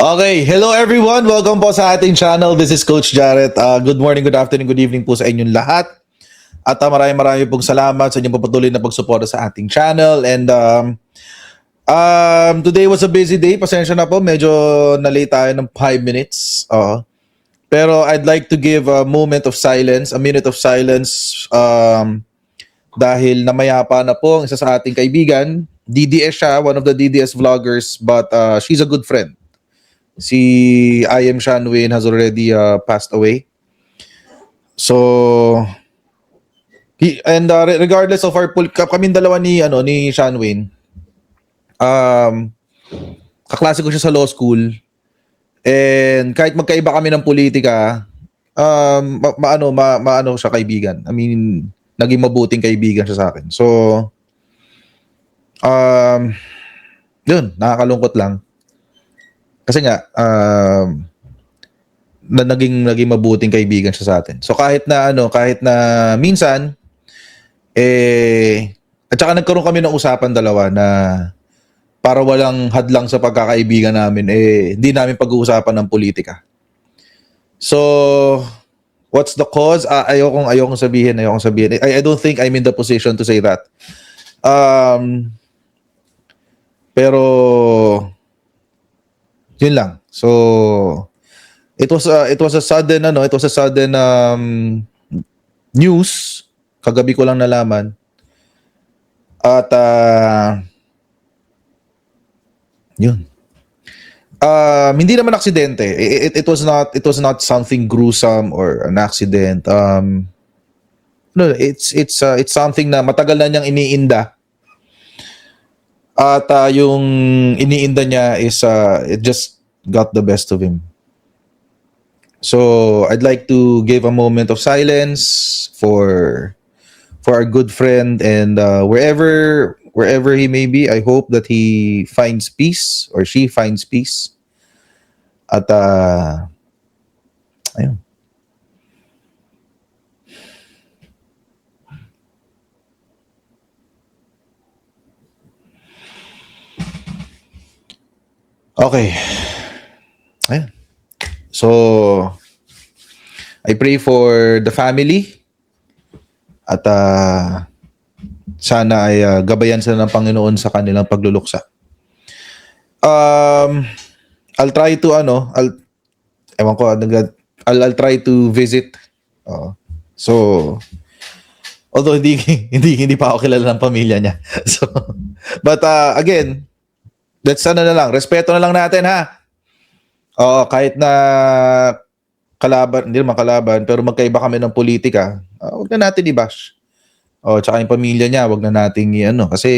Okay, hello everyone. Welcome po sa ating channel. This is Coach Jarrett. Good morning, good afternoon, good evening po sa inyong lahat. At maraming pong salamat sa inyong patuloy na pagsuporta sa ating channel. And today was a busy day. Pasensya na po, medyo na-late tayo ng 5 minutes. Pero I'd like to give a moment of silence, a minute of silence dahil namayapa na po ang isa sa ating kaibigan. DDS siya, one of the DDS vloggers, but she's a good friend. Si I am Sean Wayne has already passed away. So regardless of our kaming dalawa ni Sean Wayne, kaklase ko siya sa law school, and kahit magkaiba kami ng politika, maano siya kaibigan. I mean, naging mabuting kaibigan siya sa akin. So yun, nakakalungkot lang. Kasi nga, naging mabuting kaibigan siya sa atin. So kahit na minsan, at saka nagkaroon kami ng usapan dalawa na para walang hadlang sa pagkakaibigan namin, hindi namin pag-uusapan ng politika. So, what's the cause? Ayokong sabihin. I don't think I'm in the position to say that. Pero yun lang. So it was a sudden news. Kagabi ko lang nalaman. At yun. Hindi naman aksidente. It was not something gruesome or an accident. No, it's something na matagal na niyang iniinda. At yung iniinda niya is it just got the best of him. So I'd like to give a moment of silence for our good friend, and wherever he may be, I hope that he finds peace or she finds peace. At ayun. Okay. Ayun. So, I pray for the family at sana ay gabayan sila ng Panginoon sa kanilang pagluluksa. I'll try to I'll try to visit. So, although hindi pa ako kilala ng pamilya niya. So, but again, that's na lang. Respeto na lang natin, ha? Kahit na hindi naman kalaban, pero magkaiba kami ng politika, huwag na natin i-bash. Tsaka yung pamilya niya, huwag na nating kasi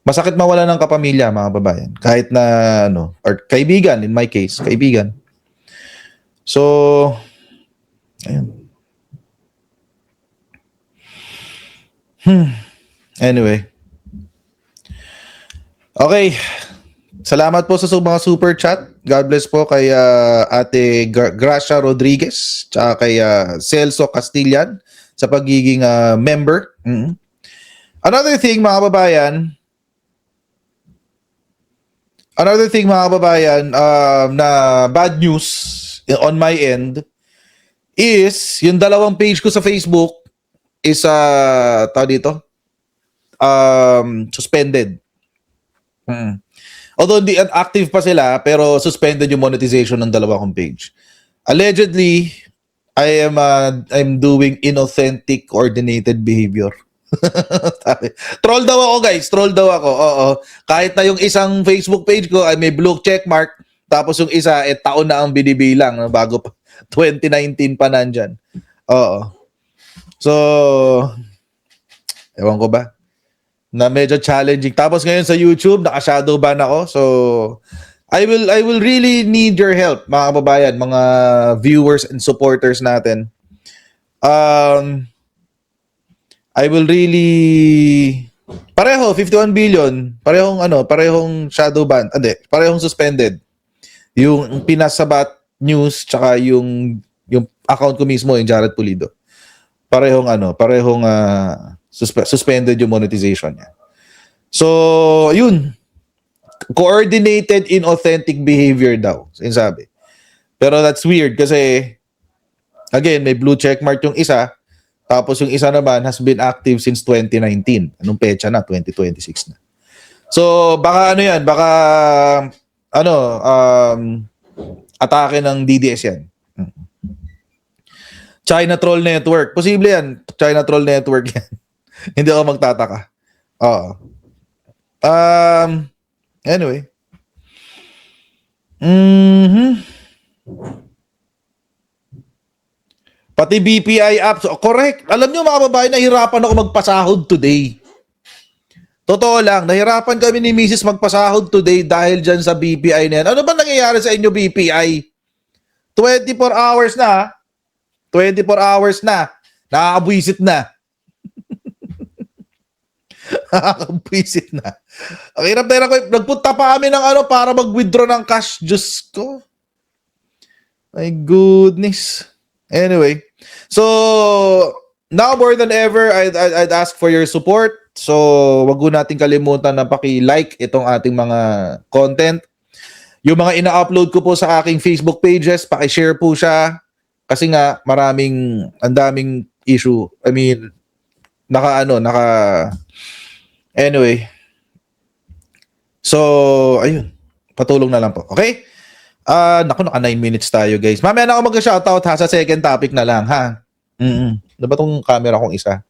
masakit mawala ng kapamilya, mga babayan. Kahit na, or kaibigan, in my case, kaibigan. So, ayun. Anyway. Okay. Salamat po sa mga super chat. God bless po kay Ate Gracia Rodriguez, tsaka kay Celso Castillan sa pagiging member. Another thing mga kababayan, na bad news on my end is yung dalawang page ko sa Facebook is suspended. Although hindi active pa sila, pero suspended yung monetization ng dalawa kong page. Allegedly, I'm doing inauthentic coordinated behavior. Troll daw ako, guys. Troll daw ako. Oo. Kahit na yung isang Facebook page ko ay may blue checkmark, tapos yung isa taon na ang binibilang bago pa 2019 pa nandyan. Oo. So, ewan ko ba? Na medyo challenging. Tapos ngayon sa YouTube, naka-shadow ban ako. So, I will really need your help, mga kababayan, mga viewers and supporters natin. I will really pareho 51 billion, parehong shadow ban. Parehong suspended. Yung Pinasabat News tsaka yung account ko mismo, yung Jared Pulido. Parehong suspended yung monetization niya. So, yun. Coordinated inauthentic behavior daw, sinasabi. Pero that's weird kasi, again, may blue check mark yung isa, tapos yung isa naman has been active since 2019. Anong petsa na? 2026 na. So, baka ano yan, baka ano, atake ng DDS yan. China Troll Network. Posible yan. China Troll Network yan. Hindi ako magtataka. Oo. Anyway. Pati BPI apps. Correct. Alam nyo mga babae, nahirapan ako magpasahod today. Totoo lang, nahirapan kami ni Mrs. magpasahod today dahil dyan sa BPI na yan. Ano ba nangyayari sa inyo BPI? 24 hours na. 24 hours na. Nakakabwisit na. Nakakabwisit na. Ang hirap na hirap ko. Nagpunta pa kami ng ano para mag-withdraw ng cash. Diyos ko. My goodness. Anyway. So, now more than ever, I'd ask for your support. So, wag ko natin kalimutan na paki-like itong ating mga content. Yung mga ina-upload ko po sa aking Facebook pages, paki-share po siya. Kasi nga, ang daming issue. I mean, anyway. So, ayun. Patulong na lang po. Okay? Naka 9 minutes tayo, guys. Mamaya na ako mag-shoutout ha, sa second topic na lang, ha? Ano ba tong camera kong isa?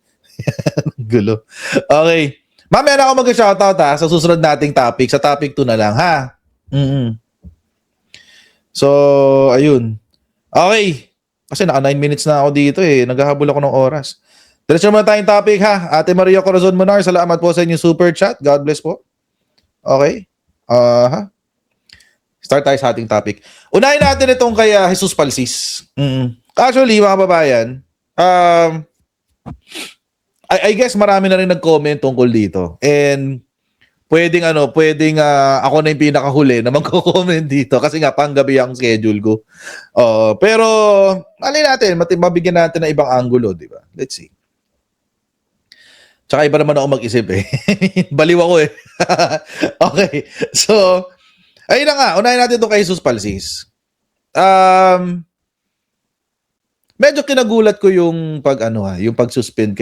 Gulo. Okay. Mamaya na ako mag-shoutout ha, sa susunod nating topic. Sa topic 2 na lang, ha? So, ayun. Okay. Kasi naka 9 minutes na ako dito eh. Naghahabol ako ng oras. Diretso muna tayong topic ha. Ate Maria Corazon Monar, salamat po sa inyong super chat. God bless po. Okay. Start tayo sa ating topic. Unahin natin itong kay Jesus Palsis. Actually, mga babayan, I guess marami na rin nag-comment tungkol dito. And pwedeng ako na yung pinakahuli na magko-comment dito kasi nga panggabi ang schedule ko. Pero alin natin, mabigyan natin ng ibang angulo, di ba? Let's see. Tsaka iba naman ako mag-isip eh. Baliw ako eh. Okay. So, ayun na nga, unahin natin ito kay Jesus Palsis. Medyo kinagulat ko yung yung pag-suspend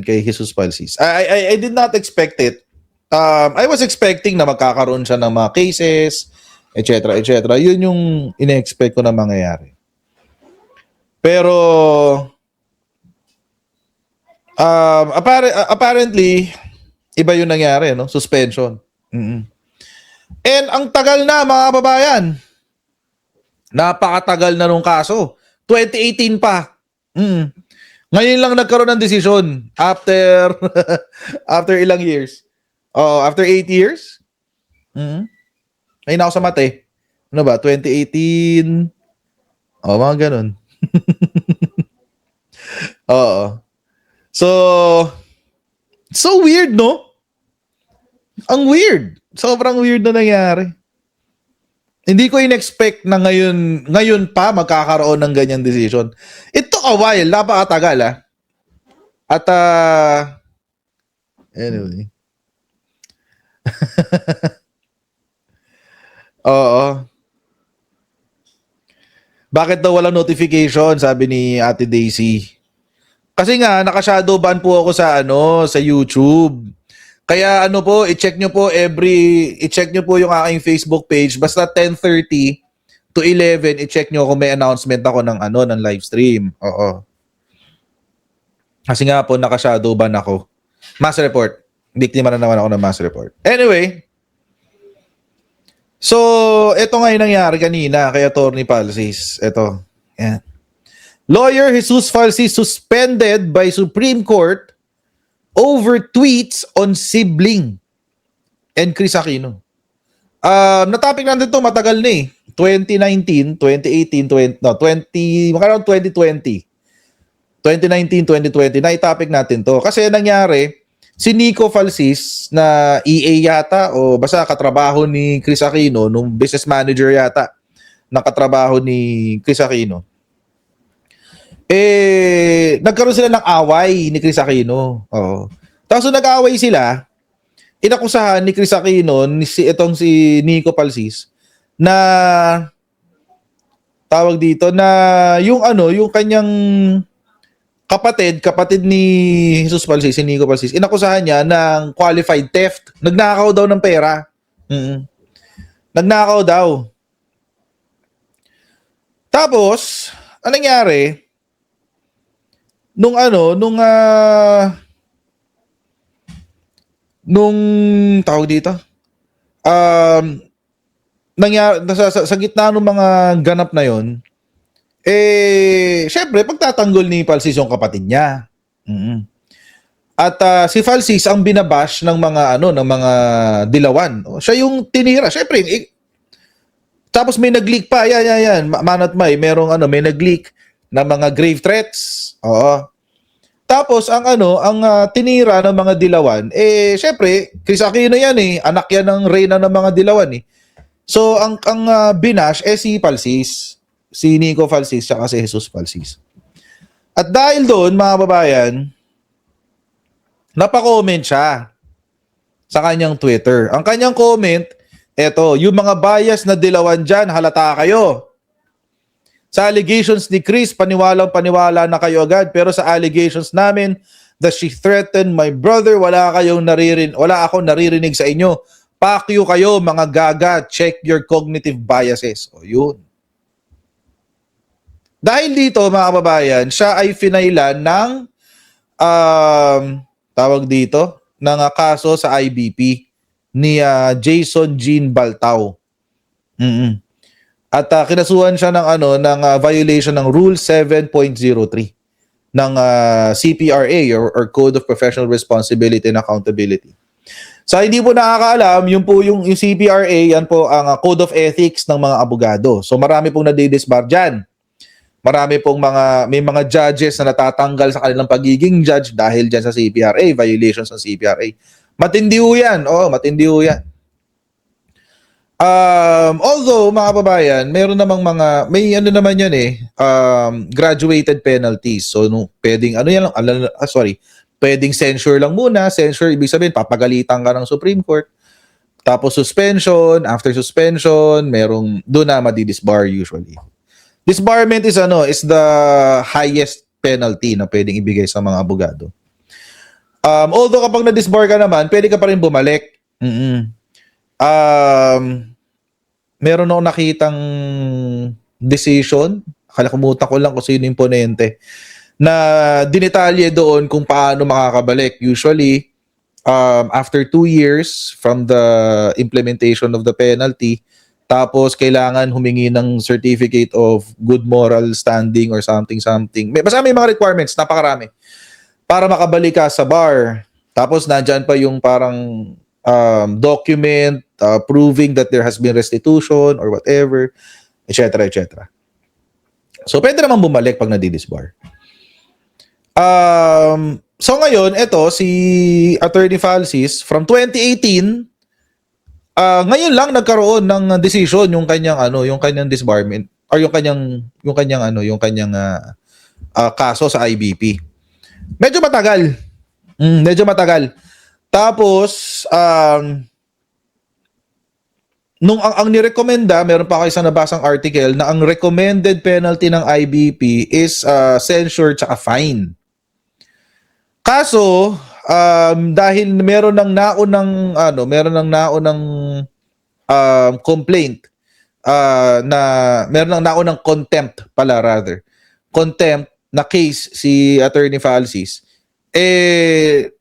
kay Jesus Palsis. I did not expect it. I was expecting na magkakaroon siya ng mga cases, etc., etc. Yun yung ine-expect ko na mangyayari. Pero apparently iba yung nangyari, no? Suspension. And ang tagal na, mga babayan. Napakatagal na nung kaso. 2018 pa. Ngayon lang nagkaroon ng desisyon after after ilang years. After 8 years. Ayun ako sa mate. Ano ba? 2018. Mga ganun. So weird, no? Ang weird. Sobrang weird na nangyari. Hindi ko in-expect na ngayon pa magkakaroon ng ganyang decision. It took a while, napakatagal ah. At anyway. Oo. Bakit daw walang notification, sabi ni Ate Daisy? Kasi nga naka-shadow ban po ako sa YouTube. Kaya i-check nyo po yung aking Facebook page. Basta 10:30 to 11, i-check nyo kung may announcement ako ng live stream. Oo. Kasi nga po naka-shadow ban ako. Mass report. Biktima na naman ako ng mass report. Anyway. So, ito nga yung nangyari kanina kay Atty. Palsis. Ito. Yan. Lawyer Jesus Palsis suspended by Supreme Court over tweets on sibling and Chris Aquino. Na-topic natin ito matagal na eh. 2019, 2018, around 2020. 2019, 2020, na-topic natin to. Kasi nangyari, si Nico Falsis na EA yata o basta katrabaho ni Chris Aquino, nung business manager yata, nakatrabaho ni Chris Aquino. Nagkaroon sila ng away ni Chris Aquino. Oo. Tapos nag-away sila, inakusahan ni Chris Aquino, si Nico Palsis, na tawag dito, na yung kanyang kapatid ni Jesus Palsis, si Nico Palsis, inakusahan niya ng qualified theft. Nagnakaw daw ng pera. Nagnakaw daw. Tapos, anong nangyari? Nung tawag dito, nangyari sa gitna ng mga ganap na yon, syempre pagtatanggol ni Falsis yung kapatid niya. At si Falsis ang binabash ng mga dilawan. Siya yung tinira. Syempre, tapos may nag-leak pa. Yan. Manat may may nag-leak na mga grave threats. Oo. Tapos ang tinira ng mga dilawan, syempre, Chris Aquino yan anak yan ng reyna ng mga dilawan So ang binash si Falsis, si Nico Falsis at si Jesus Falsis. At dahil doon, mga babayan, napa-comment siya sa kanyang Twitter. Ang kanyang comment, eto, yung mga bias na dilawan dyan, halata kayo. Sa allegations ni Chris, paniwala na kayo agad. Pero sa allegations namin that she threatened my brother, wala akong naririnig sa inyo. Pakyo kayo, mga gaga. Check your cognitive biases. O yun. Dahil dito, mga kababayan, siya ay finailan ng tawag dito, ng kaso sa IBP ni Jason Jean Baltao. At kinasuhan siya ng violation ng Rule 7.03 ng CPRA or Code of Professional Responsibility and Accountability. Sa hindi po nakakaalam, yung CPRA, yan po ang Code of Ethics ng mga abogado. So marami pong nadidisbar dyan. Marami pong may mga judges na natatanggal sa kanilang pagiging judge dahil dyan sa CPRA, violations ng CPRA. Matindi ho yan. Matindi ho yan. Although, mga kababayan, meron namang may naman yan graduated penalties. So, pwedeng, pwedeng censure lang muna. Censure, ibig sabihin, papagalitan ka ng Supreme Court. Tapos suspension, after suspension, doon na madidisbar usually. Disbarment is the highest penalty na pwedeng ibigay sa mga abogado. Although kapag na-disbar ka naman, pwede ka pa rin bumalik. Meron akong nakitang decision, kalimutan ko lang kung sino yung ponente, na dinetalye doon kung paano makakabalik. Usually, after 2 years from the implementation of the penalty, tapos kailangan humingi ng certificate of good moral standing or something. Basta may mga requirements, napakarami. Para makabalik ka sa bar. Tapos nandyan pa yung parang document proving that there has been restitution or whatever, etc. etc. So pwede naman bumalik pag nadidisbar. So ngayon, si Attorney Falsis from 2018, ngayon lang nagkaroon ng decision yung kanyang disbarment or yung kanyang kaso sa IBP. Medyo matagal. Tapos nung ang nirekomenda, meron pa kayo isang nabasang article na ang recommended penalty ng IBP is censure tsaka fine. Kaso dahil meron ng naunang complaint na meron ng naunang contempt na case si Attorney Falsis,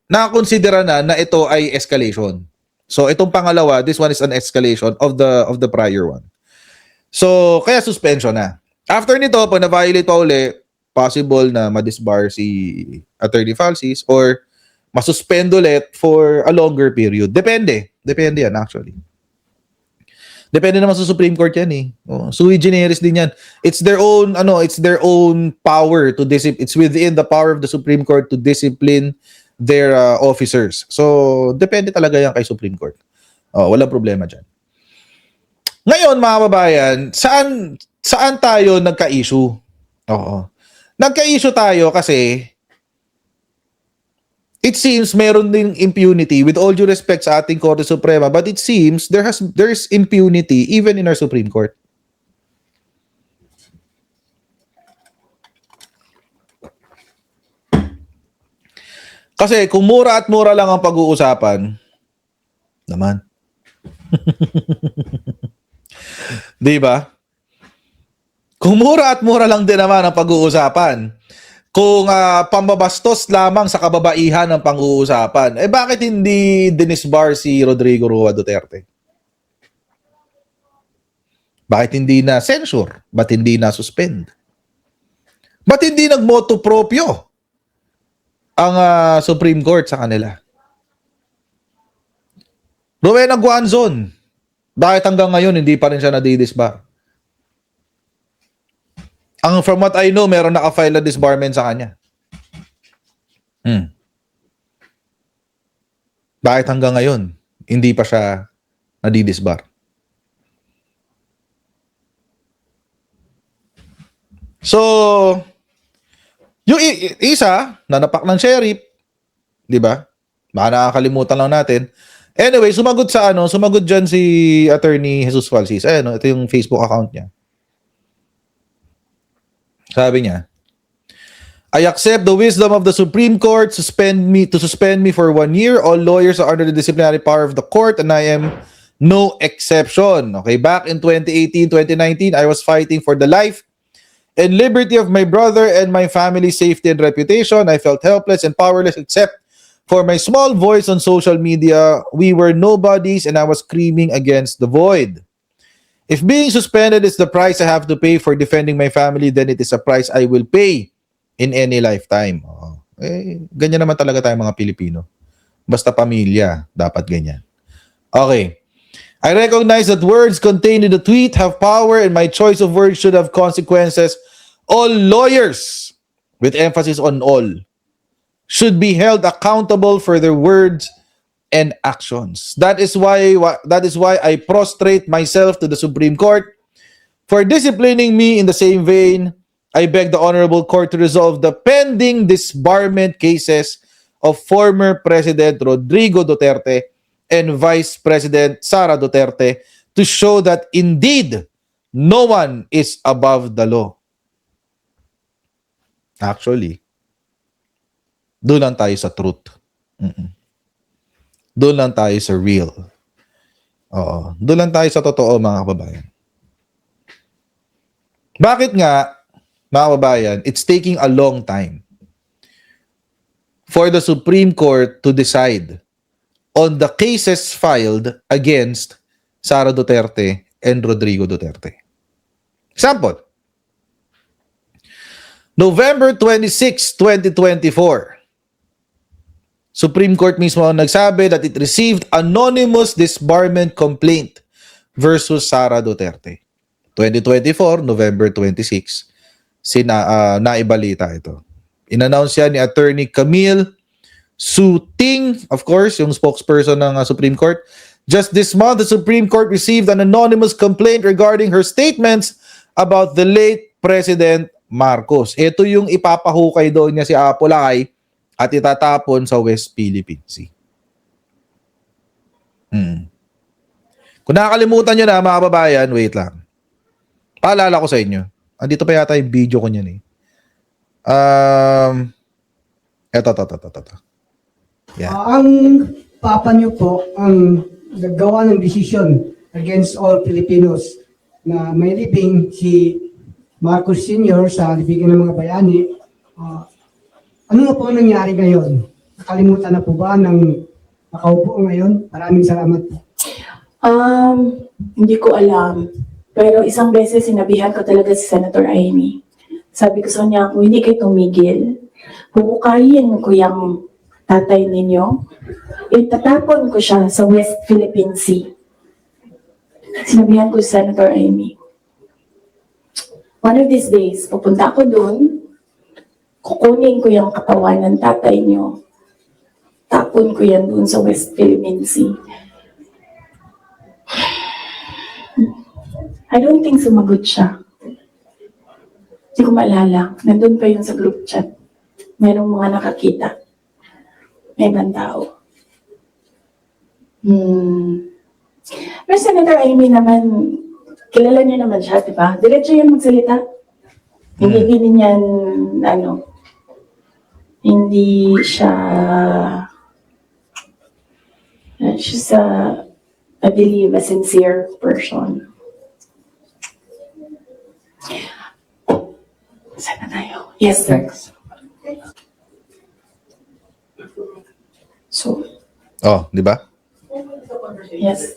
nakonsidera na ito ay escalation. So itong pangalawa, this one is an escalation of the prior one. So kaya suspension na. After nito, pag na-violate pa uli, possible na ma-disbar si Attorney Falsis or masuspend ulit for a longer period. Depende yan actually. Depende naman sa Supreme Court yan sui generis din yan. It's their own power to discipline. It's within the power of the Supreme Court to discipline their officers. So depende talaga yan kay Supreme Court. Walang problema diyan. Ngayon, mga kababayan, saan tayo nagka-issue? Nagka-issue tayo kasi it seems meron ding impunity with all due respect sa ating Korte Suprema, but it seems there's impunity even in our Supreme Court. Kasi kung mura at mura lang ang pag-uusapan, naman. 'Di ba? Kung mura at mura lang din naman ang pag-uusapan, kung pambabastos lamang sa kababaihan ang pang-uusapan, eh bakit hindi dinisbar si Rodrigo Roa Duterte? Bakit hindi na censure? Bakit hindi na suspend? Bakit hindi nagmoto proprio ang Supreme Court sa kanila? Rowena Guanzon, bakit hanggang ngayon hindi pa rin siya nadidisbar? From what I know, meron naka-file na disbarment sa kanya. Bakit hanggang ngayon hindi pa siya nadidisbar? So, yung isa, nanapak ng sheriff, di ba? Baka nakakalimutan lang natin. Anyway, sumagot dyan si Attorney Jesus Falsis. Ito yung Facebook account niya. Sabi niya, I accept the wisdom of the Supreme Court to suspend me for 1 year. All lawyers are under the disciplinary power of the court and I am no exception. Okay, back in 2018, 2019, I was fighting for the life and liberty of my brother and my family's safety and reputation. I felt helpless and powerless except for my small voice on social media. We were nobodies and I was screaming against the void. If being suspended is the price I have to pay for defending my family, then it is a price I will pay in any lifetime. Ganyan naman talaga tayo mga Pilipino. Basta pamilya, dapat ganyan. Okay. I recognize that words contained in the tweet have power and my choice of words should have consequences. All lawyers, with emphasis on all, should be held accountable for their words and actions. That is why I prostrate myself to the Supreme Court for disciplining me. In the same vein, I beg the Honorable Court to resolve the pending disbarment cases of former President Rodrigo Duterte and Vice President Sara Duterte to show that indeed no one is above the law. Actually, doon lang tayo sa truth. Doon lang tayo sa real. Oo. Doon lang tayo sa totoo, mga kababayan. Bakit nga, mga kababayan, it's taking a long time for the Supreme Court to decide on the cases filed against Sara Duterte and Rodrigo Duterte. Example, November 26, 2024, Supreme Court mismo ang nagsabi that it received anonymous disbarment complaint versus Sara Duterte. 2024, November 26, naibalita ito. In-announce yan ni Attorney Camille Suting, of course, yung spokesperson ng Supreme Court. Just this month, the Supreme Court received an anonymous complaint regarding her statements about the late President Marcos. Ito yung ipapahukay doon niya si Apolacay at itatapon sa West Philippine Sea. Kung nakakalimutan nyo na, mga kababayan, wait lang. Paalala ko sa inyo. Andito pa yata yung video ko niyan eh. Eto. Yan. Ang papa niyo po ang naggawa ng desisyon against all Filipinos na may libing si Marcos Sr. sa libigan ng mga bayani. Ano na po ang nangyari ngayon? Nakalimutan na po ba ng nakaupo ngayon? Maraming salamat po. Hindi ko alam. Pero isang beses sinabihan ko talaga si Senator Amy. Sabi ko sa kanya, kung hindi kayo tumigil, hukukayin ko yung tatay ninyo, itatapon ko siya sa West Philippine Sea. Sinabihan ko si Senator Amy. One of these days, pupunta ako doon, kukunin ko yung katawan ng tatay niyo, tapon ko yan doon sa West Philippine Sea. I don't think sumagot siya. Hindi ko maalala. Nandun pa yun sa group chat. Merong mga nakakita. may ibang tao. Pero Senator Amy naman, kilala niyo naman siya, di ba? Diretso yan magsalita. Hindi din yan, hindi siya, she's I believe, a sincere person. Saan na tayo? Yes, sir. So, Oh, di ba? yes.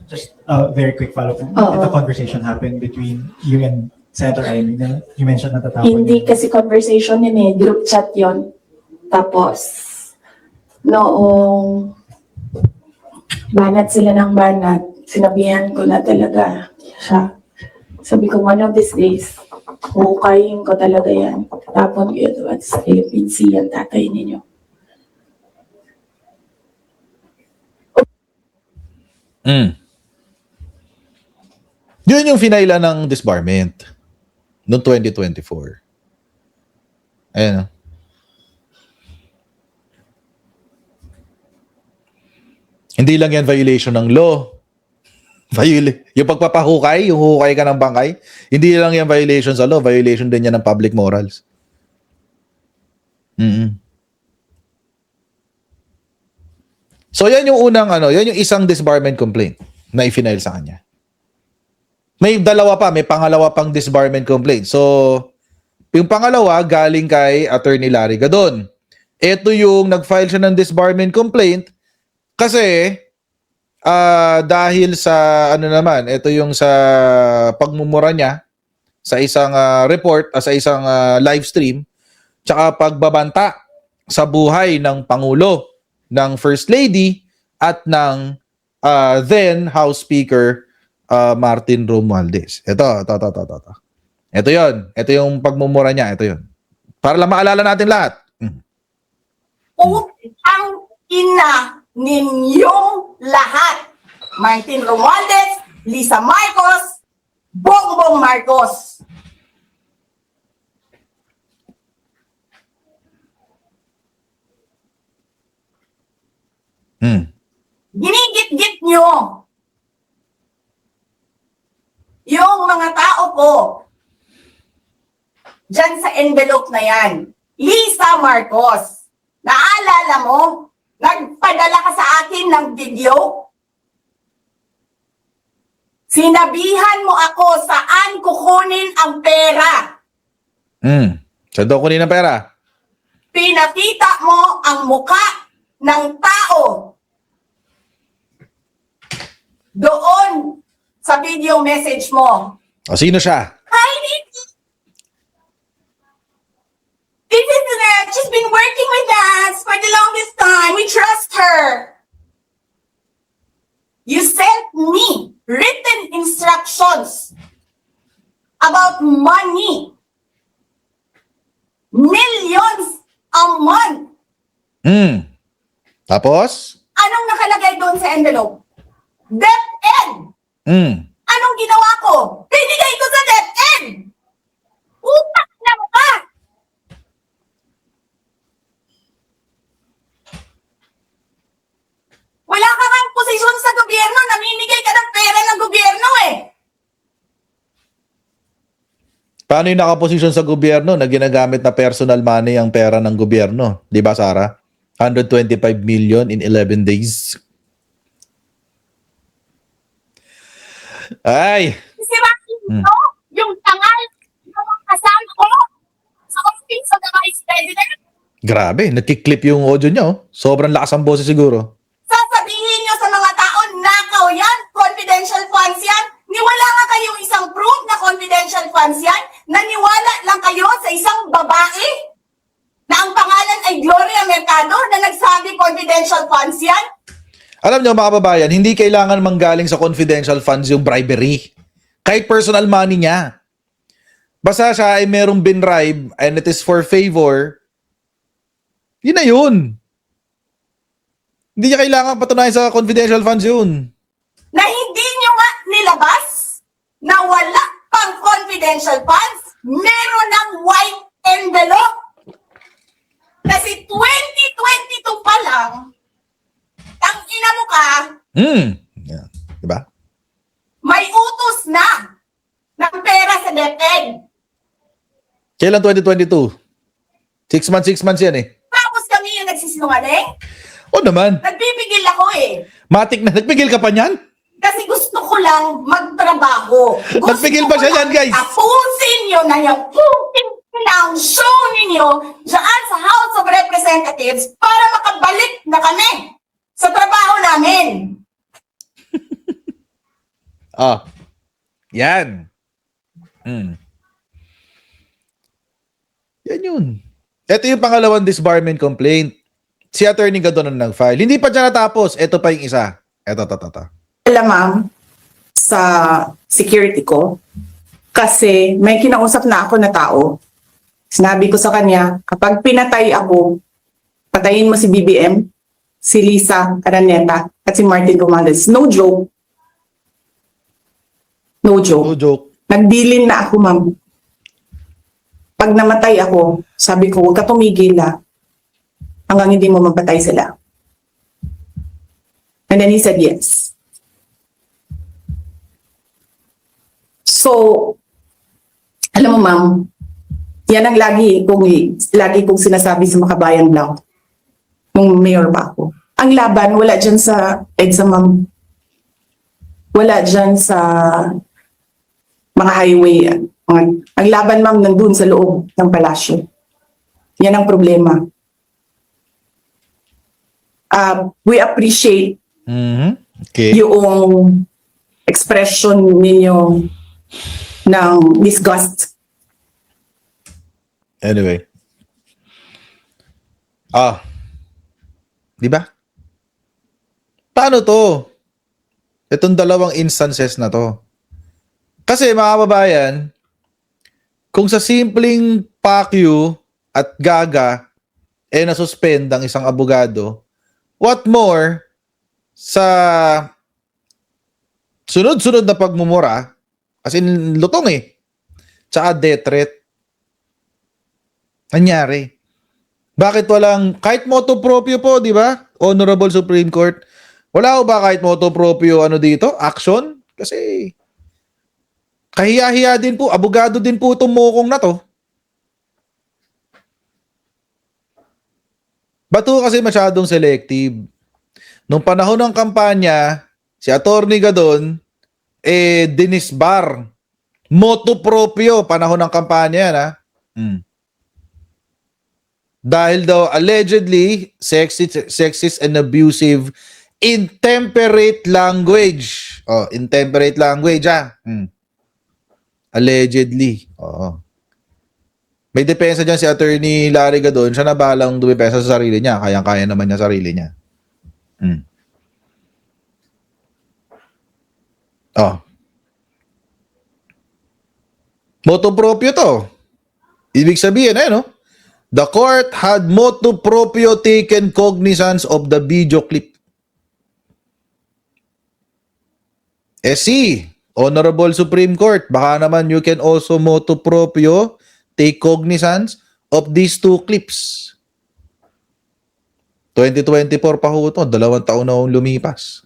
Just a very quick follow-up. The conversation happened between you and Senator Amy. You mentioned natatapon. Hindi kasi conversation yun eh, group chat yon. Tapos, noong banat sila ng banat, sinabihan ko na talaga siya. Sabi ko, one of these days, hukayin ko talaga yan. Tapon ko yun at sa Philippine Sea ang tatay ninyo. Yun yung finaila ng disbarment noong 2024. Ayan. Hindi lang yan violation ng law. Yung pagpapahukay, yung hukay ka ng bangkay, hindi lang yan violation sa law, violation din yan ng public morals. So yan yung unang yan yung isang disbarment complaint na i-file sa kanya. May dalawa pa, may pangalawa pang disbarment complaint. So yung pangalawa galing kay Attorney Larry Gadon. Ito yung nag-file siya ng disbarment complaint kasi dahil sa ito yung sa pagmumura niya sa isang report, sa isang live stream, tsaka pagbabanta sa buhay ng Pangulo, ng First Lady, at ng then House Speaker Martin Romualdez. Ito. Ito yun. Ito yung pagmumura niya. Ito yun. Para lang maalala natin lahat. Ang ina ninyong lahat. Martin Romualdez, Lisa Marcos, Bongbong Marcos. Ginigit-git nyo yung mga tao ko dyan sa envelope na yan. Lisa Marcos, naalala mo? Nagpadala ka sa akin ng video? Sinabihan mo ako saan kukunin ang pera. Saan daw kunin ang pera? Pinakita mo ang muka ng tao doon sa video message mo. O, sino siya? Hi, Nikki! She's been working with us for the longest time. We trust her. You sent me written instructions about money. Millions a month. Tapos? Anong nakalagay doon sa envelope? DepEd. Anong ginawa ko? Binigay ko sa DepEd. Utak na mo ka. Wala ka kang posisyon sa gobyerno. Namimigay ka ng pera ng gobyerno eh. Paano yung nakaposisyon sa gobyerno na ginagamit na personal money ang pera ng gobyerno? Di ba, Sarah? 125 million in 11 days. Ay! Si Martin, yung tangal, yung kasama ko sa office of the Vice President. Grabe, nakiklip yung audio niya. Oh. Sobrang lakas ang boses siguro. Sasabihin nyo sa mga tao, nakaw yan, confidential funds yan. Niwala nga kayong isang proof na confidential funds yan. Naniwala lang kayo sa isang babae na ang pangalan ay Gloria Mercado na nagsabi confidential funds yan. Alam nyo mga kababayan, hindi kailangan manggaling sa confidential funds yung bribery. Kahit personal money niya. Basta siya ay merong binribe and it is for favor, yun na yun. Hindi niya kailangan patunayan sa confidential funds yun. Na hindi nyo nga nilabas na wala pang confidential funds, meron ng white envelope. Kasi 2022 pa lang, ang ina mo ka, Yeah. Diba? may utos na ng pera sa DepEd. Kailan 2022? 6 months yan eh. Tapos kami yung nagsisinungaling. O naman. Nagpipigil ako eh. Matik na. Nagpigil ka pa niyan? Kasi gusto ko lang magtrabaho. Gusto Nagpigil ba ko siya lang dyan, guys? Tapusin nyo na yung puting ng show ninyo dyan sa House of Representatives para makabalik na kami sa trabaho namin. Ah. Yan. Yan yun. Ito yung pangalawang disbarment complaint. Si Attorney Gadon ang nag-file. Hindi pa dyan natapos. Ito pa yung isa. Ito. Alam ma'am, sa security ko, kasi may kinausap na ako na tao. Sinabi ko sa kanya, kapag pinatay ako, patayin mo si BBM, si Lisa Araneta, at si Martin Romualdez. No joke. No joke. No joke. Nagbilin na ako, ma'am. Pag namatay ako, sabi ko, huwag ka tumigil hanggang hindi mo mapatay sila. And then he said yes. So, alam mo ma'am, yan ang lagi kong sinasabi sa Makabayan Blog nung mayor pa ako. Ang laban, wala dyan sa EDSA ma'am. Wala dyan sa mga highway. Ang laban ma'am nandun sa loob ng palasyo. Yan ang problema. We appreciate Okay. yung expression ninyo ng disgust. Anyway. Di ba? Paano to? Itong dalawang instances na to. Kasi mga kababayan, kung sa simpleng pakyu at gaga, nasuspend ang isang abogado, what more sa sunod-sunod na pagmumura, as in lutong tsaka death threat, nangyari. Bakit walang, kahit motu proprio po, di ba? Honorable Supreme Court, wala ba kahit motu proprio dito? Action? Kasi kahiya-hiya din po, abogado din po itong mukong na to. Bato kasi masyadong selective. Nung panahon ng kampanya, si Attorney Gadon, dinisbar. Motu proprio, panahon ng kampanya yan, Dahil daw allegedly sexist and abusive intemperate language. Intemperate language, Allegedly. May depensa dyan si Attorney Larry Gadon. Siya na balang dumipensa sa sarili niya. Kayang-kaya naman niya sarili niya. Motu proprio to. Ibig sabihin, the court had motu proprio taken cognizance of the video clip. See, Honorable Supreme Court, baka naman you can also motu proprio take cognizance of these two clips. 2024 pa ho ito. 2 taon na hong lumipas.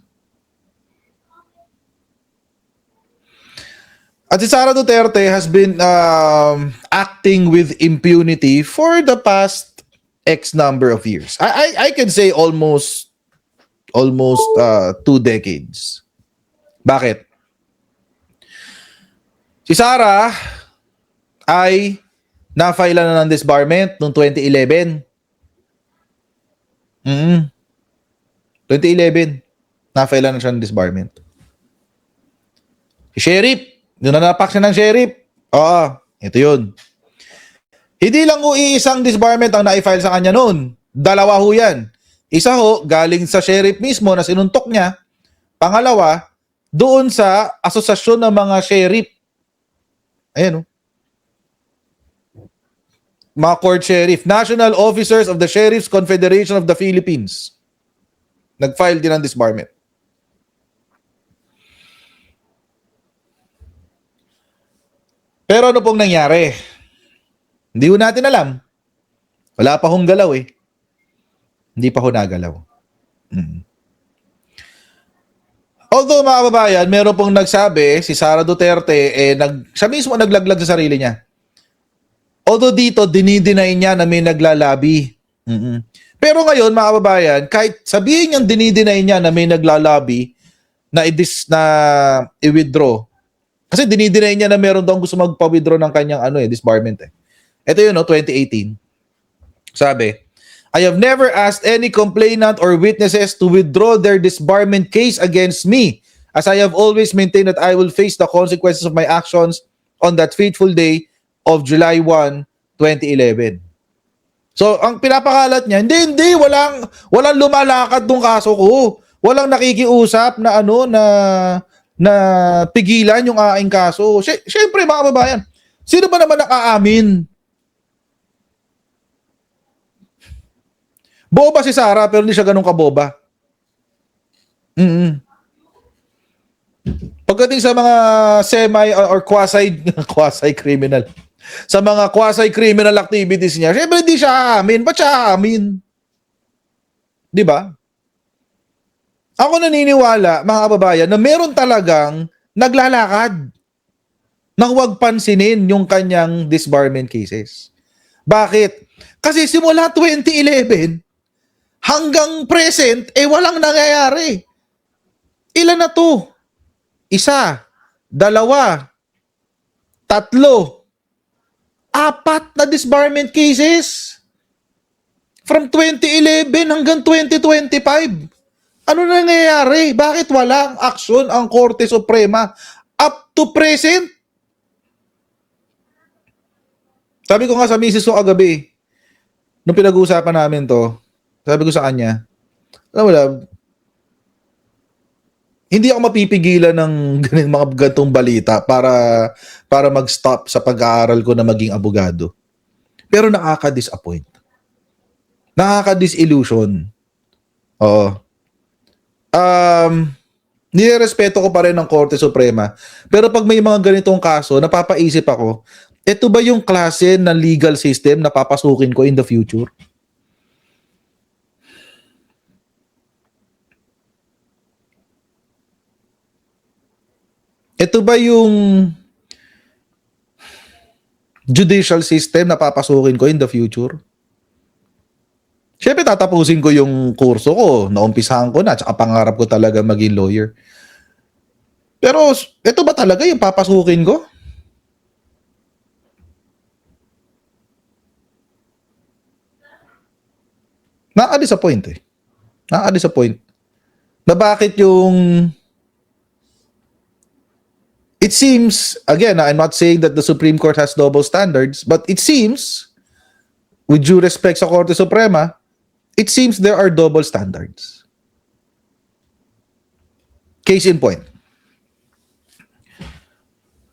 At si Sara Duterte has been acting with impunity for the past X number of years. I can say almost 2 decades. Bakit? Si Sara ay na-file na ng disbarment noong 2011. 2011, na-file na siya ng disbarment. Si Sheriff, doon na napak siya ng Sheriff. Ito yun. Hindi lang ho iisang disbarment ang na-file sa kanya noon. 2 ho yan. Isa ho, galing sa Sheriff mismo na sinuntok niya. Pangalawa, doon sa asosasyon ng mga Sheriff. Ayan mga court sheriff, national officers of the Sheriff's Confederation of the Philippines. Nag-file din ng disbarment. Pero ano pong nangyari? Hindi ho natin alam. Wala pa hong galaw eh. Hindi pa ho nagalaw. Although mga kababayan, meron pong nagsabi, si Sara Duterte, siya mismo naglaglag sa sarili niya. Although dito, dinideny niya na may naglalabi. Pero ngayon, mga kababayan, kahit sabihin niyang dinideny niya na may naglalabi na i-withdraw. Kasi dinideny niya na meron daw gusto magpa-withdraw ng kanyang disbarment eh. Ito yun, 2018. Sabi, I have never asked any complainant or witnesses to withdraw their disbarment case against me, as I have always maintained that I will face the consequences of my actions on that fateful day of July 1, 2011. So, ang pinapakalat niya, hindi, walang lumalakad tong kaso ko. Walang nakikiusap na na pigilan yung aking kaso. Siyempre, mga kababayan, sino ba naman nakaamin? Boba si Sara, pero hindi siya ganun kaboba. Pagdating sa mga semi or quasi-criminal, sa mga quasi-criminal activities niya, syempre hindi siya aamin. Ba't siya aamin? Di ba? Ako naniniwala, mga kababayan, na meron talagang naglalakad nang huwag pansinin yung kanyang disbarment cases. Bakit? Kasi simula 2011, hanggang present, walang nangyayari. Ilan na to? 1, 2, 3, 4 na disbarment cases. From 2011 hanggang 2025. Ano nangyayari? Bakit walang aksyon ang Korte Suprema up to present? Sabi ko nga sa misis ko kagabi, nung pinag-uusapan namin to, sabi ko sa kanya, alam mo lang, hindi ako mapipigilan ng mga gantong balita para mag-stop sa pag-aaral ko na maging abogado. Pero nakaka-disappoint. Nakaka-disillusion. Oo. Nirerespeto ko pa rin ng Korte Suprema. Pero pag may mga ganitong kaso, napapaisip ako, ito ba yung klase ng legal system na papasukin ko in the future? Ito ba yung judicial system na papasukin ko in the future? Siyempre, tatapusin ko yung kurso ko. Naumpisahan ko na, tsaka pangarap ko talaga maging lawyer. Pero, ito ba talaga yung papasukin ko? Nakaka-disappoint eh. Nakaka-disappoint. Na bakit yung... It seems, again, I'm not saying that the Supreme Court has double standards, but it seems, with due respect sa Korte Suprema, it seems there are double standards. Case in point.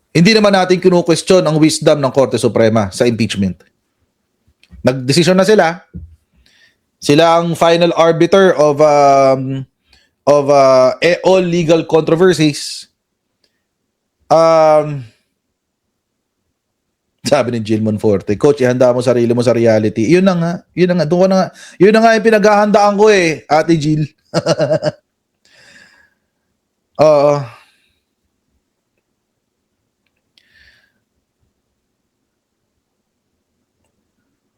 Hindi naman natin kinu-question ang wisdom ng Korte Suprema sa impeachment. Nagdesisyon na sila. Sila ang final arbiter of all legal controversies. Sabi ni Jill Monforte, Coach, ihanda mo sarili mo sa reality. Yun na nga. Yun na nga yung pinaghahandaan ko eh, Ate Jill. Oo.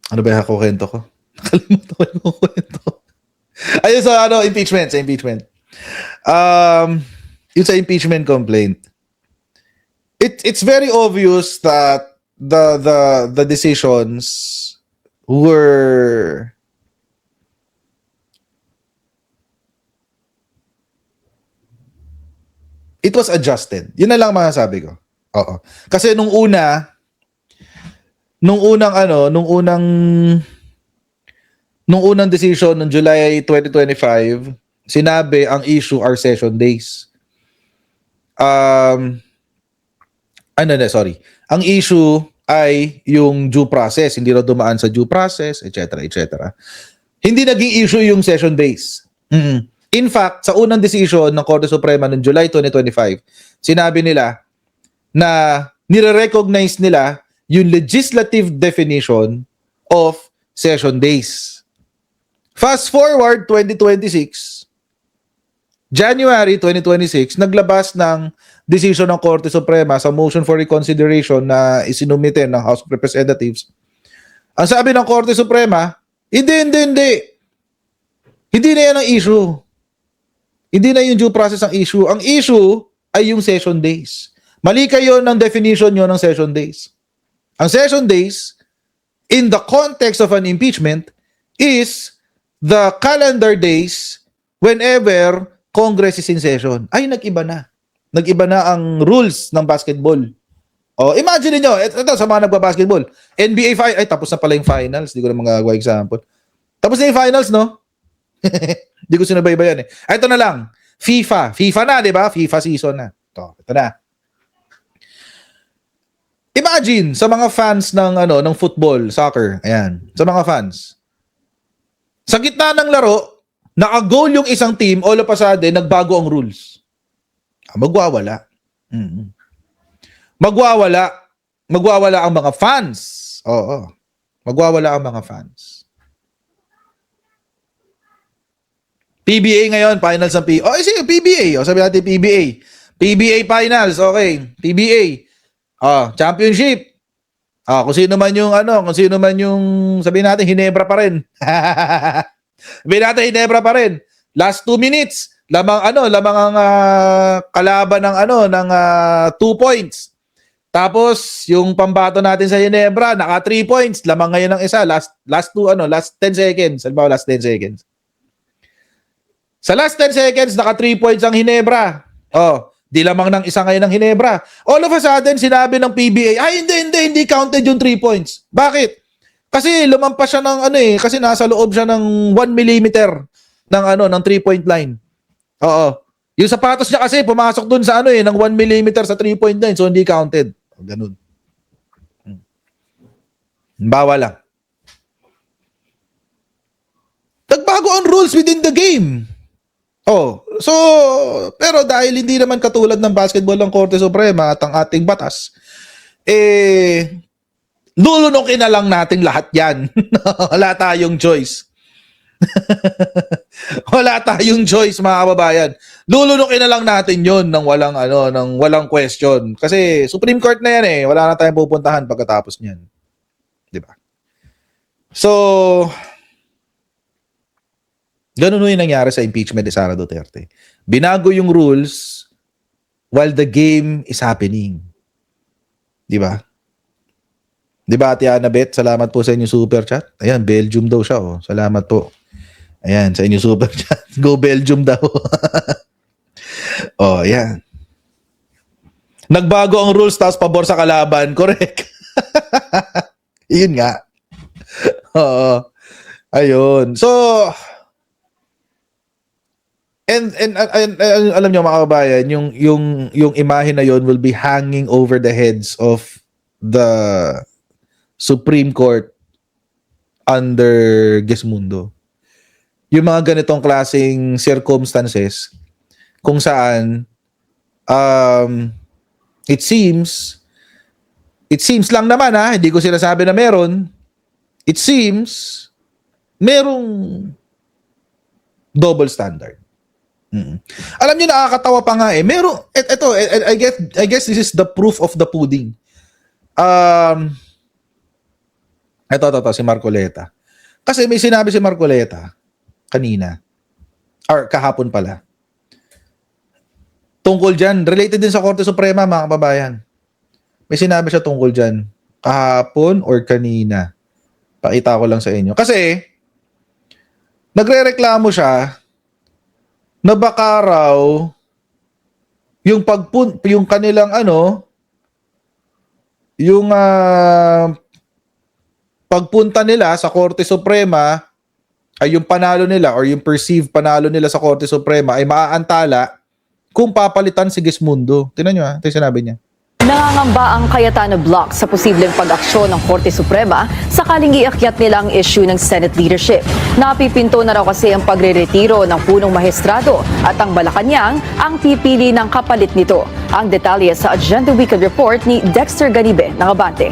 Ano ba yung kwento ko? Nakalimutan ko yung kwento. Ayun sa impeachment. Yung sa impeachment complaint. It's very obvious that the decisions were it was adjusted. Yun na lang masasabi ko. Oo. Kasi nung unang decision ng July 2025, sinabi ang issue are session days. Ang issue ay yung due process, hindi raw dumaan sa due process, etc. Hindi naging issue yung session days. In fact, sa unang decision ng Korte Suprema noong July 2025, sinabi nila na nire-recognize nila yung legislative definition of session days. Fast forward 2026, January 2026, naglabas ng decision ng Korte Suprema sa motion for reconsideration na isinumite ng House of Representatives. Ang sabi ng Korte Suprema, hindi. Hindi na yan ang issue. Hindi na yung due process ang issue. Ang issue ay yung session days. Mali kayo ng definition nyo ng session days. Ang session days, in the context of an impeachment, is the calendar days whenever Congress is in session. Ay, nag-iba na. Nag-iba na ang rules ng basketball. Oh, imagine niyo, ito sa mga nagba-basketball. NBA ay tapos na pala yung finals, di ko na magagawa example. Tapos na yung finals, no? Di ko sinabaybayan eh. Ito na lang. FIFA na, di ba? FIFA season na. Ito na. Imagine sa mga fans ng football, soccer, ayan, sa mga fans. Sa gitna ng laro, naka-goal yung isang team, all of a sudden, nagbago ang rules. Magwawala. Magwawala ang mga fans. Oo. Magwawala ang mga fans. PBA ngayon, finals ng PBA. Oh, sige, PBA. Sabi natin PBA. PBA finals, okay. PBA. Championship. Kung sino man yung sabihin natin Hinebra pa rin. Sabihin natin Hinebra pa rin. Last 2 minutes, lamang ang kalaban ng 2 points. Tapos yung pambato natin sa Hinebra, naka 3 points, lamang ngayon ng isa, last 10 seconds. Halimbawa last 10 seconds. Sa last 10 seconds, naka 3 points ang Hinebra. Di lamang ng isa ngayon ng Hinebra. All of a sudden, sinabi ng PBA, hindi counted yung 3 points. Bakit? Kasi lumampas siya ng kasi nasa loob siya ng 1 millimeter ng 3-point line. Oo. Yung sapatos niya kasi pumasok dun sa ng 1 millimeter sa 3-point line, so hindi counted. Ganun. Bawal lang. Nagbago ang rules within the game. So, pero dahil hindi naman katulad ng basketball ng Korte Suprema at ang ating batas, lulunukin na lang natin lahat yan. Wala tayong choice. Wala tayong choice, mga kababayan. Lulunukin na lang natin yon ng walang question. Kasi Supreme Court na yan wala na tayong pupuntahan pagkatapos niyan. 'Di ba? So, ganun yung nangyari sa impeachment ni Sara Duterte. Binago yung rules while the game is happening. Di ba? Di ba, Ate Annabeth? Salamat po sa inyong super chat. Ayan, Belgium daw siya. Salamat po. Ayan, sa inyong super chat. Go Belgium daw. Ayan. Nagbago ang rules tapos pabor sa kalaban. Correct. Yun nga. Ayun. So, And alam niyo mga kababayan, yung imahe na yon will be hanging over the heads of the Supreme Court under Gesmundo. Yung mga ganitong klaseng circumstances kung saan it seems lang naman hindi ko sinasabi na meron. It seems merong double standard. Alam niyo, nakakatawa pa nga meron ito I guess this is the proof of the pudding. Ito si Marcoleta. Kasi may sinabi si Marcoleta kanina or kahapon pala. Tungkol diyan, related din sa Korte Suprema, mga kababayan. May sinabi siya tungkol diyan kahapon or kanina. Pakita ko lang sa inyo. Kasi nagrereklamo siya na baka raw yung kanilang pagpunta nila sa Korte Suprema ay yung panalo nila or yung perceived panalo nila sa Korte Suprema ay maaantala kung papalitan si Gesmundo. Tingnan nyo ito yung sinabi niya. Nangangamba ang Cayetano Block sa posibleng pag-aksyon ng Korte Suprema sakaling iakyat nila ang issue ng Senate leadership. Napipinto na raw kasi ang pagre-retiro ng punong maestrado at ang Malacanang ang pipili ng kapalit nito. Ang detalye sa Agenda Weekend Report ni Dexter Ganibe ng Abante.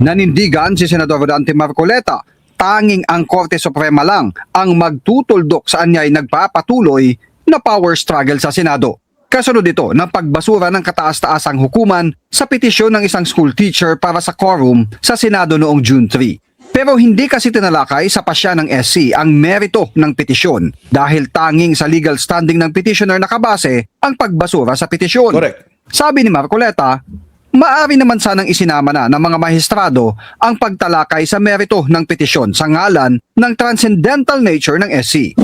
Nanindigan si Senador Rodante Marcoleta, tanging ang Korte Suprema lang ang magtutuldok sa anyay nagpapatuloy na power struggle sa Senado. Kasunod ito ng pagbasura ng kataas-taasang hukuman sa petisyon ng isang school teacher para sa quorum sa Senado noong June 3. Pero hindi kasi tinalakay sa pasya ng SC ang merito ng petisyon dahil tanging sa legal standing ng petitioner nakabase ang pagbasura sa petisyon. Correct. Sabi ni Marcoleta, maaari naman sanang isinama na ng mga mahistrado ang pagtalakay sa merito ng petisyon sa ngalan ng transcendental nature ng SC.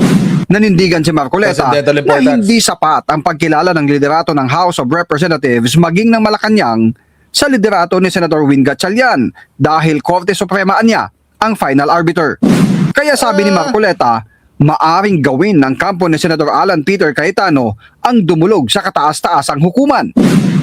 Nanindigan si Marcoleta Transcendental na importance. hindi sapat ang pagkilala ng liderato ng House of Representatives maging ng Malacanang sa liderato ni Senador Win Gatchalian dahil Korte Suprema niya ang final arbiter. Kaya sabi ni Marcoleta, maaring gawin ng kampo ni Senador Alan Peter Cayetano ang dumulog sa kataas-taasang hukuman.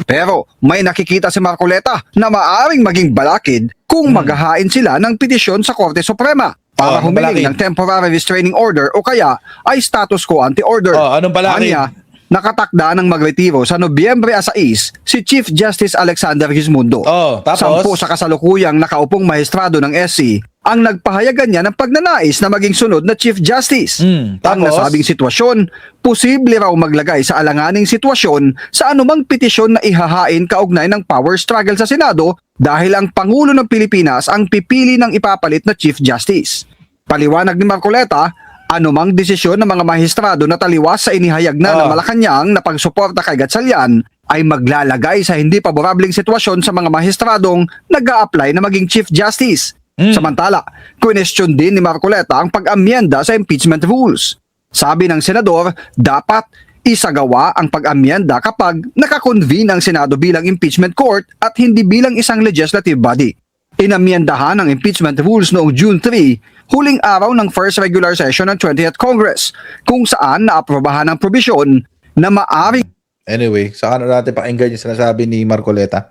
Pero may nakikita si Marcoleta na maaring maging balakid kung maghahain sila ng petisyon sa Korte Suprema para humiling balakid? ng temporary restraining order o kaya ay status quo ante order. Anong balakid? Anya, nakatakda ng magretiro sa Nobyembre 6 si Chief Justice Alexander Gismundo. Tapos? 10 sa kasalukuyang nakaupong mahistrado ng SC ang nagpahayagan niya ng pagnanais na maging sunod na Chief Justice. Ang Tapos? nasabing sitwasyon, posible raw maglagay sa alanganing sitwasyon sa anumang petisyon na ihahain kaugnay ng power struggle sa Senado dahil ang Pangulo ng Pilipinas ang pipili ng ipapalit na Chief Justice. Paliwanag ni Marcoleta, anumang desisyon ng mga mahistrado na taliwas sa inihayag na ng Malacanang na pagsuporta kay Gatchalian ay maglalagay sa hindi paborableng sitwasyon sa mga mahistradong nag-a-apply na maging Chief Justice. Samantala, question din ni Marcoleta ang pag-amyenda sa impeachment rules. Sabi ng senador, dapat isagawa ang pag-amyenda kapag nakakonvene ang Senado bilang impeachment court at hindi bilang isang legislative body. Inamyendahan ang impeachment rules noong June 3, huling araw ng first regular session ng 20th Congress, kung saan naaprobahan ang probisyon na maaring Anyway, saka na natin pakinggan yung sinasabi ni Marcoleta.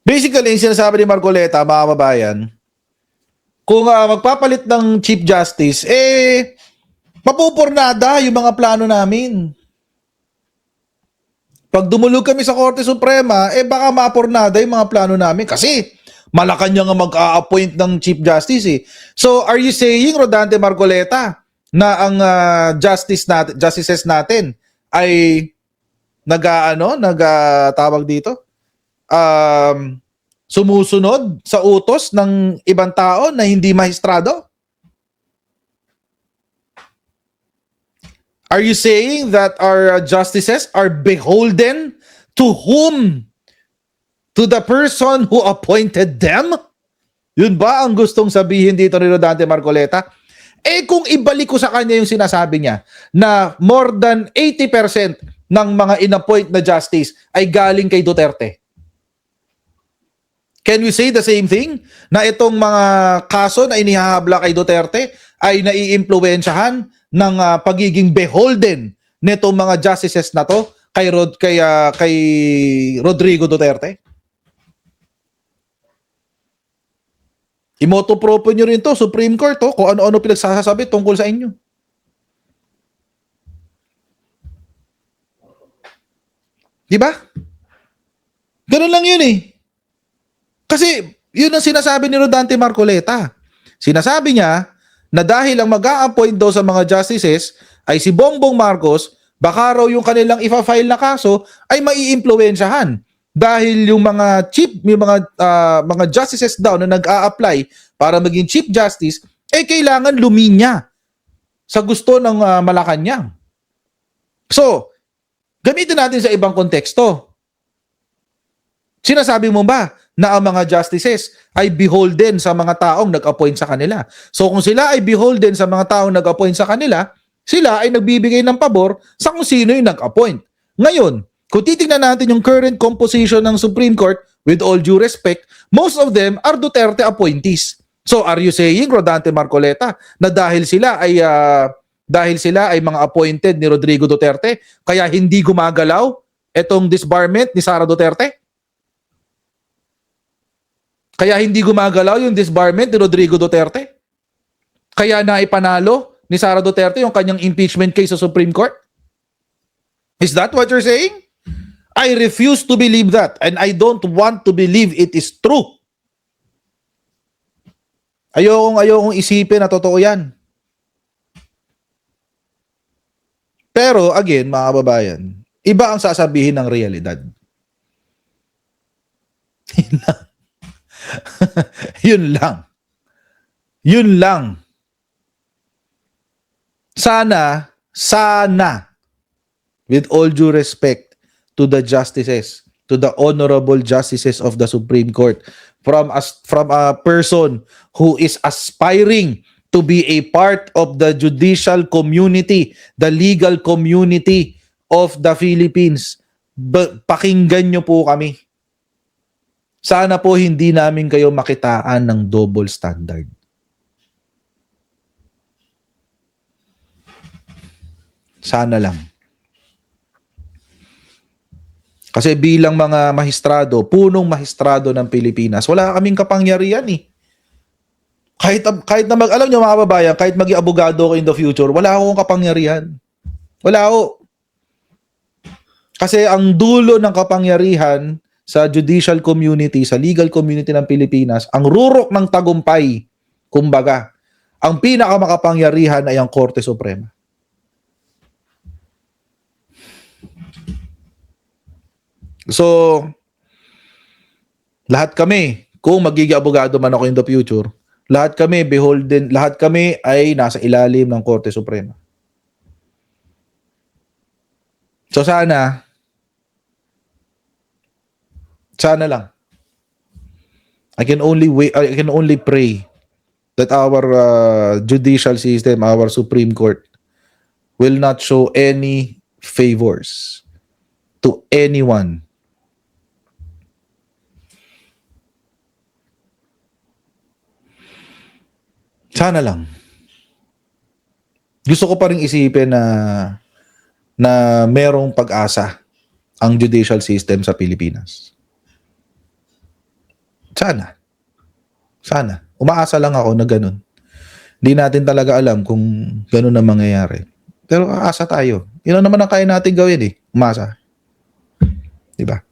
Basically, yung sinasabi ni Marcoleta, mga kababayan, kung magpapalit ng Chief Justice, mapupurnada yung mga plano namin. Pag dumulog kami sa Korte Suprema, baka mapurnada yung mga plano namin. Kasi, Malacanang ang mag-a-appoint ng Chief Justice eh. So, are you saying, Rodante Marcoleta, na ang justices natin ay tawag dito? Sumusunod sa utos ng ibang tao na hindi mahistrado? Are you saying that our justices are beholden to whom? To the person who appointed them? Yun ba ang gustong sabihin dito ni Rodante Marcoleta? Kung ibalik ko sa kanya yung sinasabi niya na more than 80% ng mga inappoint na justice ay galing kay Duterte. Can we say the same thing? Na itong mga kaso na inihahabla kay Duterte ay naiimpluwensyahan ng pagiging beholden nitong mga justices na to kay Rodrigo Duterte? Imoto proprio nyo rin to, Supreme Court, kung ano-ano pinagsasabi tungkol sa inyo. Diba? Ganun lang yun eh. Kasi yun ang sinasabi ni Rodante Marcoleta. Sinasabi niya na dahil ang mag-a-appoint daw sa mga justices ay si Bongbong Marcos, baka raw yung kanilang ifa-file na kaso ay maiimpluwensyahan. Dahil yung mga mga justices daw na nag-a-apply para maging Chief Justice, kailangan luminya sa gusto ng Malacanang. So, gamitin natin sa ibang konteksto. Sinasabi mo ba na ang mga justices ay beholden sa mga taong nag-appoint sa kanila? So, kung sila ay beholden sa mga taong nag-appoint sa kanila, sila ay nagbibigay ng pabor sa kung sino yung nag-appoint. Ngayon, kung titingnan natin yung current composition ng Supreme Court, with all due respect, most of them are Duterte appointees. So are you saying, Rodante Marcoleta, na dahil sila ay mga appointed ni Rodrigo Duterte, kaya hindi gumagalaw itong disbarment ni Sara Duterte? Kaya hindi gumagalaw yung disbarment ni Rodrigo Duterte? Kaya naipanalo ni Sara Duterte yung kanyang impeachment case sa Supreme Court? Is that what you're saying? I refuse to believe that, and I don't want to believe it is true. Ayokong isipin na totoo yan. Pero again, mga kababayan, iba ang sasabihin ng realidad. Yun lang. Yun lang. Sana, with all due respect to the justices, to the honorable justices of the Supreme Court, from a person who is aspiring to be a part of the judicial community, the legal community of the Philippines. Pakinggan nyo po kami. Sana po hindi namin kayo makitaan ng double standard. Sana lang. Kasi bilang mga mahistrado, punong mahistrado ng Pilipinas, wala kaming kapangyarihan eh. Kahit na alam nyo mga kababayan, kahit maging abogado ko in the future, wala akong kapangyarihan. Wala ako. Kasi ang dulo ng kapangyarihan sa judicial community, sa legal community ng Pilipinas, ang rurok ng tagumpay, kumbaga, ang pinakamakapangyarihan ay ang Korte Suprema. So, lahat kami, kung magiging abogado man ako in the future, lahat kami beholden, lahat kami ay nasa ilalim ng Korte Suprema. So sana lang. I can only pray that our judicial system, our Supreme Court will not show any favors to anyone. Sana lang. Gusto ko pa rin isipin na merong pag-asa ang judicial system sa Pilipinas. Sana. Umaasa lang ako na ganun. Hindi natin talaga alam kung ganun ang mangyayari. Pero aasa tayo. Yun naman ang kaya natin gawin eh. Umasa. Diba?